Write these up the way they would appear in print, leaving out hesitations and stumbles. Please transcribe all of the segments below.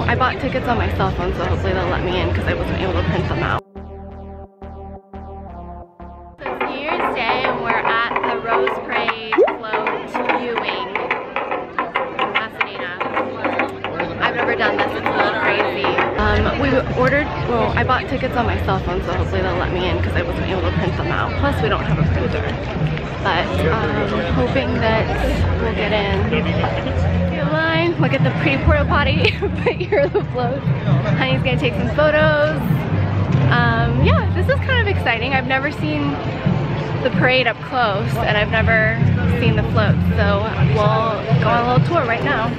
I bought tickets on my cell phone, so hopefully they'll let me in because I wasn't able to print them out. So it's New Year's Day and we're at the Rose Parade float viewing in Pasadena. I've never done this, it's a little crazy. I bought tickets on my cell phone, so hopefully they'll let me in because I wasn't able to print them out. Plus we don't have a printer. But hoping that we'll get in. Get line, look at the pretty porta potty, but here are the floats. Honey's gonna take some photos. Yeah, this is kind of exciting. I've never seen the parade up close and I've never seen the floats, so we'll go on a little tour right now.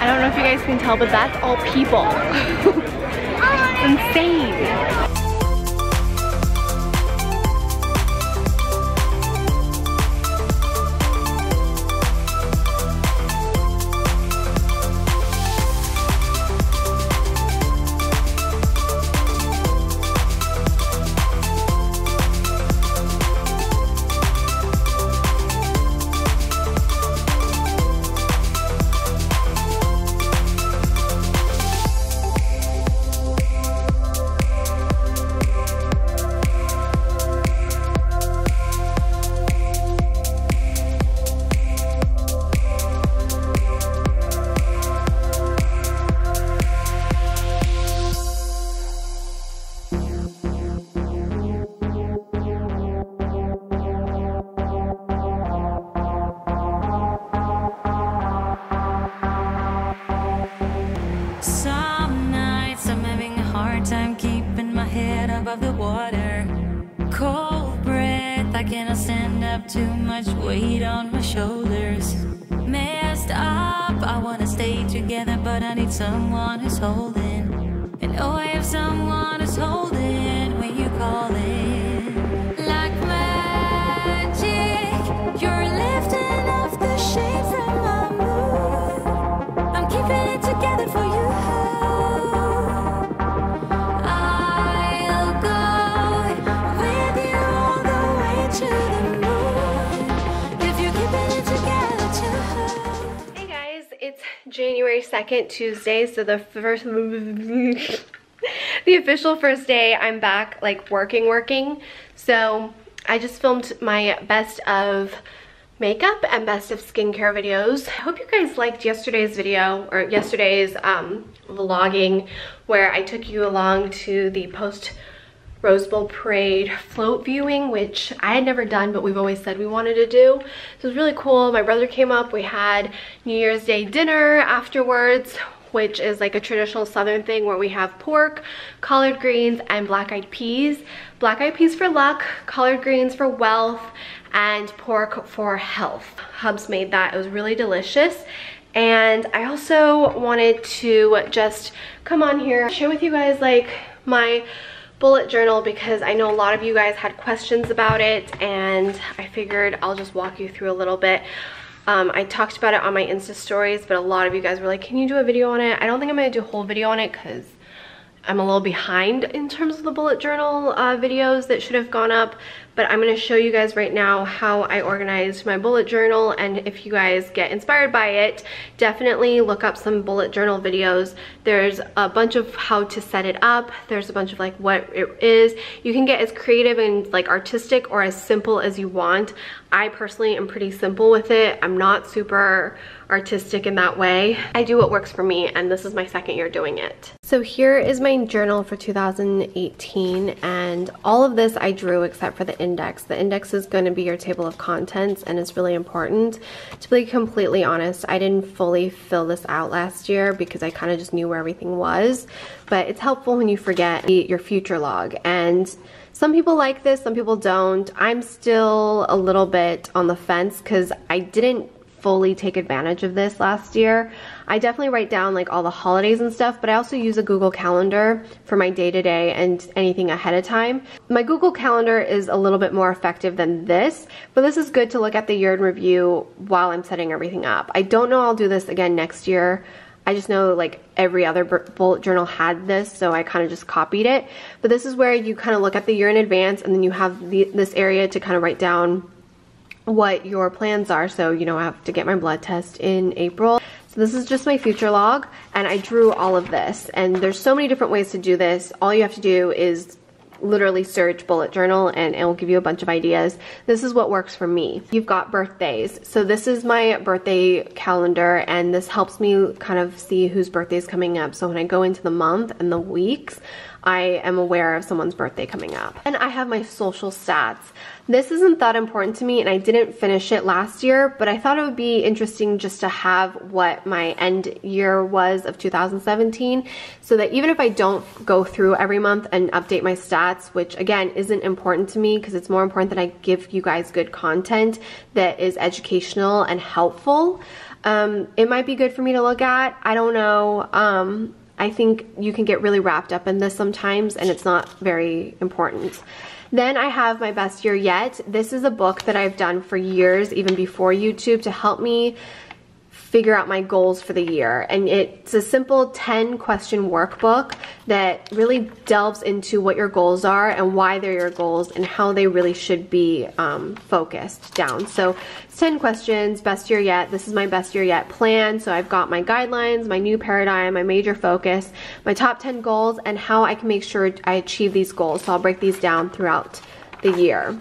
I don't know if you guys can tell, but that's all people. It's insane. Above the water, cold breath, I cannot stand up, too much weight on my shoulders. Messed up, I wanna stay together, but I need someone who's holding. And oh, I have someone who's holding when you call it. Like magic, you're lifting off the shade from my mood. I'm keeping it together for you. January January 2nd, Tuesday, so the first, the official first day I'm back, like, working. So I just filmed my best of makeup and best of skincare videos. I hope you guys liked yesterday's video, or yesterday's vlogging, where I took you along to the Rose Parade float viewing, which I had never done, but we've always said we wanted to do. So it was really cool. My brother came up. We had New Year's Day dinner afterwards, which is like a traditional Southern thing where we have pork, collard greens, and black-eyed peas. Black-eyed peas for luck, collard greens for wealth, and pork for health. Hubs made that. It was really delicious. And I also wanted to just come on here, share with you guys like my bullet journal, because I know a lot of you guys had questions about it, and I figured I'll just walk you through a little bit. I talked about it on my Insta stories, but a lot of you guys were like, can you do a video on it? I don't think I'm gonna do a whole video on it because I'm a little behind in terms of the bullet journal videos that should have gone up, but I'm going to show you guys right now how I organized my bullet journal. And if you guys get inspired by it, definitely look up some bullet journal videos. There's a bunch of how to set it up. There's a bunch of like what it is. You can get as creative and like artistic or as simple as you want. I personally am pretty simple with it. I'm not super artistic in that way. I do what works for me, and this is my second year doing it. So here is my journal for 2018, and all of this I drew except for the index. The index is going to be your table of contents, and it's really important. To be completely honest, I didn't fully fill this out last year because I kind of just knew where everything was, but it's helpful when you forget your future log. And some people like this, some people don't. I'm still a little bit on the fence because I didn't fully take advantage of this last year. I definitely write down like all the holidays and stuff, but I also use a Google Calendar for my day-to-day and anything ahead of time. My Google Calendar is a little bit more effective than this, but this is good to look at the year in review while I'm setting everything up. I don't know I'll do this again next year. I just know like every other bullet journal had this, so I kind of just copied it. But this is where you kind of look at the year in advance, and then you have this area to kind of write down what your plans are. So, you know, I have to get my blood test in April. So this is just my future log, and I drew all of this. And there's so many different ways to do this. All you have to do is literally search bullet journal and it will give you a bunch of ideas. This is what works for me. You've got birthdays. So this is my birthday calendar, and this helps me kind of see whose birthday is coming up. So when I go into the month and the weeks, I am aware of someone's birthday coming up. And I have my social stats. This isn't that important to me, and I didn't finish it last year, but I thought it would be interesting just to have what my end year was of 2017, so that even if I don't go through every month and update my stats, which again isn't important to me because it's more important that I give you guys good content that is educational and helpful, it might be good for me to look at. I don't know. I think you can get really wrapped up in this sometimes, and it's not very important. Then I have my best year yet. This is a book that I've done for years, even before YouTube, to help me figure out my goals for the year. And it's a simple 10-question workbook that really delves into what your goals are and why they're your goals and how they really should be focused down. So it's 10 questions, best year yet. This is my best year yet plan. So I've got my guidelines, my new paradigm, my major focus, my top 10 goals, and how I can make sure I achieve these goals. So I'll break these down throughout the year.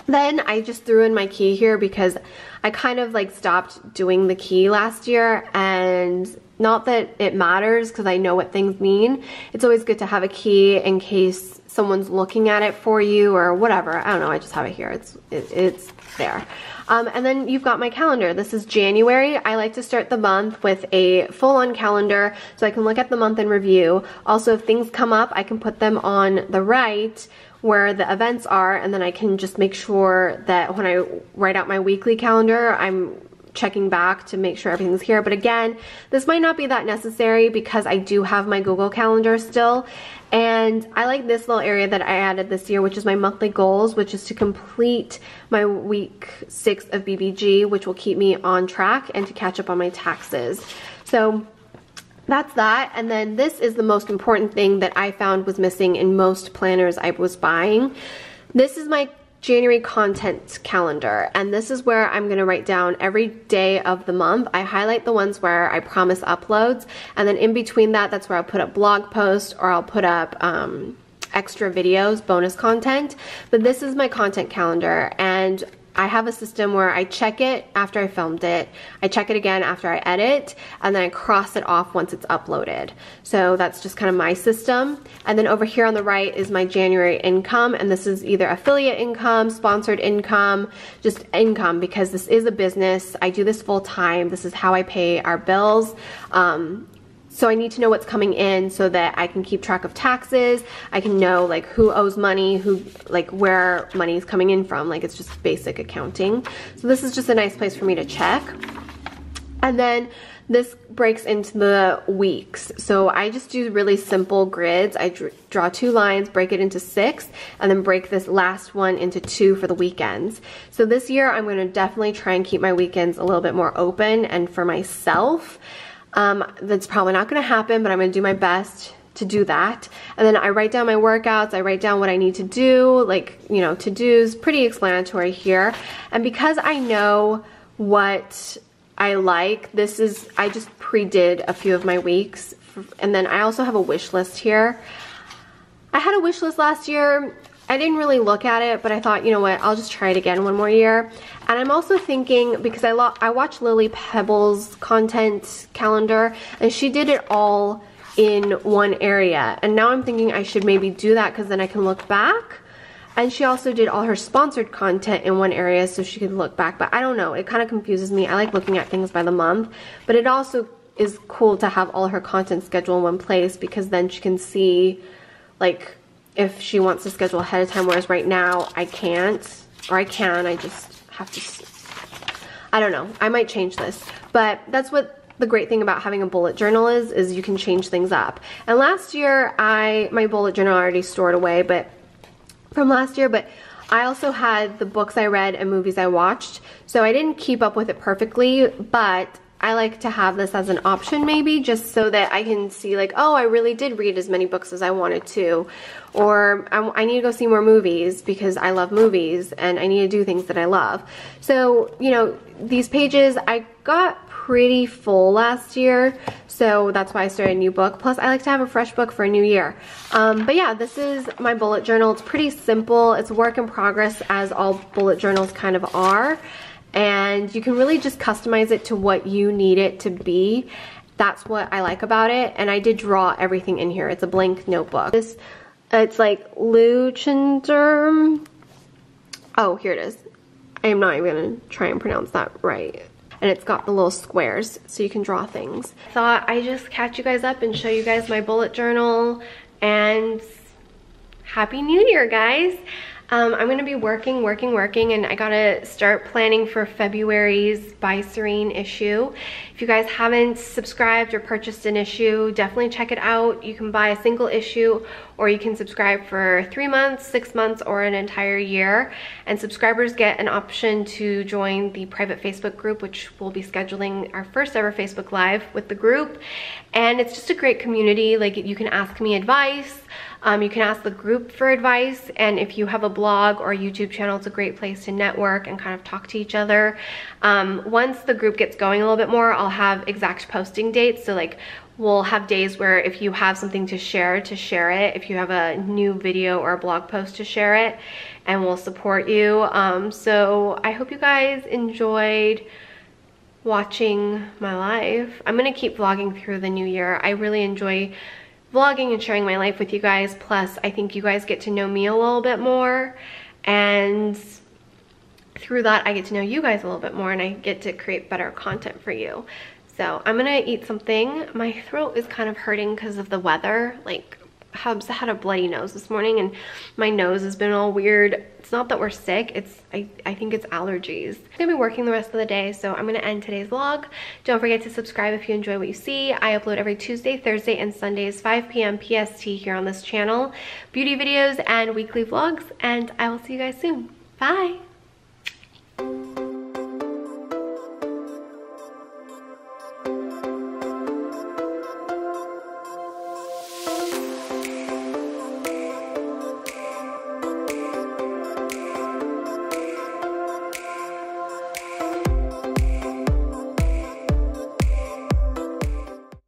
Then I just threw in my key here because I kind of like stopped doing the key last year, and not that it matters because I know what things mean. It's always good to have a key in case someone's looking at it for you or whatever. I don't know, I just have it here. It's there. And then you've got my calendar. This is January. I like to start the month with a full-on calendar so I can look at the month in review. Also, if things come up, I can put them on the right where the events are, and then I can just make sure that when I write out my weekly calendar, I'm checking back to make sure everything's here. But again, this might not be that necessary because I do have my Google Calendar still. And I like this little area that I added this year, which is my monthly goals, which is to complete my week 6 of BBG, which will keep me on track, and to catch up on my taxes. So that's that. And then this is the most important thing that I found was missing in most planners I was buying. This is my January content calendar, and this is where I'm gonna write down every day of the month. I highlight the ones where I promise uploads, and then in between that, that's where I'll put up blog posts or I'll put up extra videos, bonus content. But this is my content calendar, and I have a system where I check it after I filmed it, I check it again after I edit, and then I cross it off once it's uploaded. So that's just kind of my system. And then over here on the right is my January income, and this is either affiliate income, sponsored income, just income, because this is a business. I do this full time. This is how I pay our bills. So I need to know what's coming in so that I can keep track of taxes. I can know like who owes money, who, like where money is coming in from. Like it's just basic accounting. So this is just a nice place for me to check. And then this breaks into the weeks. So I just do really simple grids. I draw 2 lines, break it into 6, and then break this last one into 2 for the weekends. So this year I'm gonna definitely try and keep my weekends a little bit more open and for myself. That's probably not going to happen, but I'm going to do my best to do that. And then I write down my workouts, I write down what I need to do, like, you know, to-dos, pretty explanatory here. And because I know what I like, I just pre-did a few of my weeks. And then I also have a wish list here. I had a wish list last year. I didn't really look at it, but I thought, you know what, I'll just try it again one more year. And I'm also thinking, because I watched Lily Pebble's content calendar, and she did it all in one area. And now I'm thinking I should maybe do that, because then I can look back. And she also did all her sponsored content in one area, so she could look back. But I don't know, it kind of confuses me. I like looking at things by the month, but it also is cool to have all her content scheduled in one place, because then she can see, like, if she wants to schedule ahead of time, whereas right now I can't, or I can, I just have to, I don't know, I might change this. But that's what the great thing about having a bullet journal is you can change things up. And last year, my bullet journal already stored away, but from last year, but I also had the books I read and movies I watched, so I didn't keep up with it perfectly, but I like to have this as an option maybe, just so that I can see like, oh, I really did read as many books as I wanted to, or I need to go see more movies because I love movies and I need to do things that I love. So, you know, these pages, I got pretty full last year, so that's why I started a new book. Plus, I like to have a fresh book for a new year. But yeah, this is my bullet journal. It's pretty simple. It's a work in progress, as all bullet journals kind of are. And you can really just customize it to what you need it to be. That's what I like about it. And I did draw everything in here. It's a blank notebook. It's like Luchinderm. Oh, here it is. I am not even gonna try and pronounce that right. And it's got the little squares so you can draw things. Thought I'd just catch you guys up and show you guys my bullet journal, and Happy New Year, guys. I'm gonna be working, and I gotta start planning for February's By Serein issue. If you guys haven't subscribed or purchased an issue, definitely check it out. You can buy a single issue, or you can subscribe for 3 months, 6 months, or an entire year. And subscribers get an option to join the private Facebook group, which we'll be scheduling our first ever Facebook Live with the group. And it's just a great community. Like, you can ask me advice. You can ask the group for advice, and if you have a blog or a YouTube channel, it's a great place to network and kind of talk to each other. Once the group gets going a little bit more, I'll have exact posting dates. So like, we'll have days where if you have something to share it. If you have a new video or a blog post, to share it, and we'll support you. So I hope you guys enjoyed watching my life. I'm gonna keep vlogging through the new year. I really enjoy vlogging and sharing my life with you guys. Plus, I think you guys get to know me a little bit more, and through that I get to know you guys a little bit more, and I get to create better content for you. So I'm gonna eat something. My throat is kind of hurting because of the weather. Like, I had a bloody nose this morning, and my nose has been all weird. It's not that we're sick, I think it's allergies. I'm gonna be working the rest of the day, so I'm gonna end today's vlog. Don't forget to subscribe if you enjoy what you see. I upload every Tuesday, Thursday, and Sundays, 5 p.m. PST here on this channel. Beauty videos and weekly vlogs, and I will see you guys soon. Bye!